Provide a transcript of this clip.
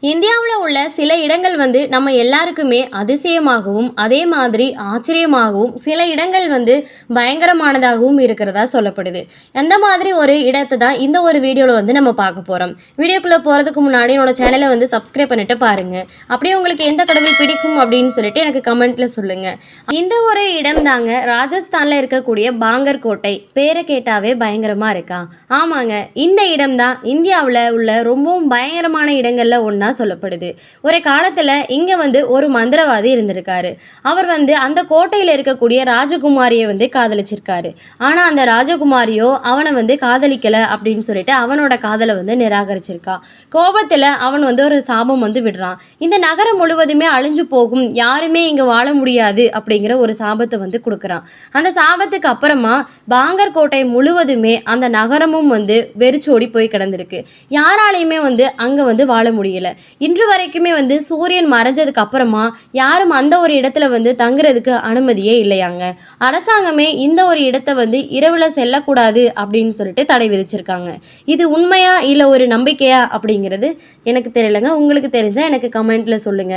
இந்தியாவுல உள்ள சில இடங்கள் வந்து நம்ம எல்லாருக்குமே அதிசயமாகவும், அதே மாதிரி ஆச்சரியமாகவும், சில இடங்கள் வந்து பயங்கரமானதாகவும் இருக்கிறதா சொல்லப்படுது. அந்த மாதிரி ஒரு இடத்த தான் இந்த ஒரு வீடியோல வந்து நம்ம பார்க்க போறோம். வீடியோக்குள்ள போறதுக்கு முன்னாடி என்னோட சேனல வந்து சப்ஸ்கிரைப் பண்ணிட்டு பாருங்க. அப்படியே உங்களுக்கு எந்த கடவுள் பிடிக்கும் அப்படின்னு சொல்லிட்டு எனக்கு கமெண்ட்ல சொல்லுங்க. இந்த ஒரு இடம் தாங்க ராஜஸ்தான்ல இருக்கக்கூடிய பாங்கர் கோட்டை. பேரை கேட்டாவே பயங்கரமா இருக்கா? ஆமாங்க. இந்த இடம் தான் இந்தியாவுல உள்ள ரொம்பவும் பயங்கரமான இடங்கள்ல ஒண்ணா சொல்லப்படுது. ஒரு காலத்துல இங்க வந்து ஒரு மந்திரவாதி இருந்திருக்காரு. அவர் வந்து அந்த கோட்டையில இருக்கக்கூடிய ராஜகுமாரிய வந்து காதலிச்சிருக்காரு. ஆனா அந்த ராஜகுமாரியோ அவனை வந்து காதலிக்கல அப்படின்னு சொல்லிட்டு அவனோட காதலை வந்து நிராகரிச்சிருக்கா. கோபத்துல அவன் வந்து ஒரு சாபம் வந்து விடுறான். இந்த நகரம் முழுவதுமே அழிஞ்சு போகும், யாருமே இங்க வாழ முடியாது அப்படிங்கிற ஒரு சாபத்தை வந்து கொடுக்குறான். அந்த சாபத்துக்கு அப்புறமா பாங்கர் கோட்டை முழுவதுமே அந்த நகரமும் வந்து வெறிச்சோடி போய் கிடந்திருக்கு. யாராலையுமே வந்து அங்க வந்து வாழ முடியல. இன்று வரைக்குமே வந்து சூரியன் மறைஞ்சதுக்கு அப்புறமா யாரும் அந்த ஒரு இடத்துல வந்து தங்குறதுக்கு அனுமதியே இல்லையாங்க. அரசாங்கமே இந்த ஒரு இடத்த வந்து இரவுல செல்லக்கூடாது அப்படின்னு சொல்லிட்டு தடை விதிச்சிருக்காங்க. இது உண்மையா இல்ல ஒரு நம்பிக்கையா அப்படிங்கிறது எனக்கு தெரியலங்க. உங்களுக்கு தெரிஞ்சா எனக்கு கமெண்ட்ல சொல்லுங்க.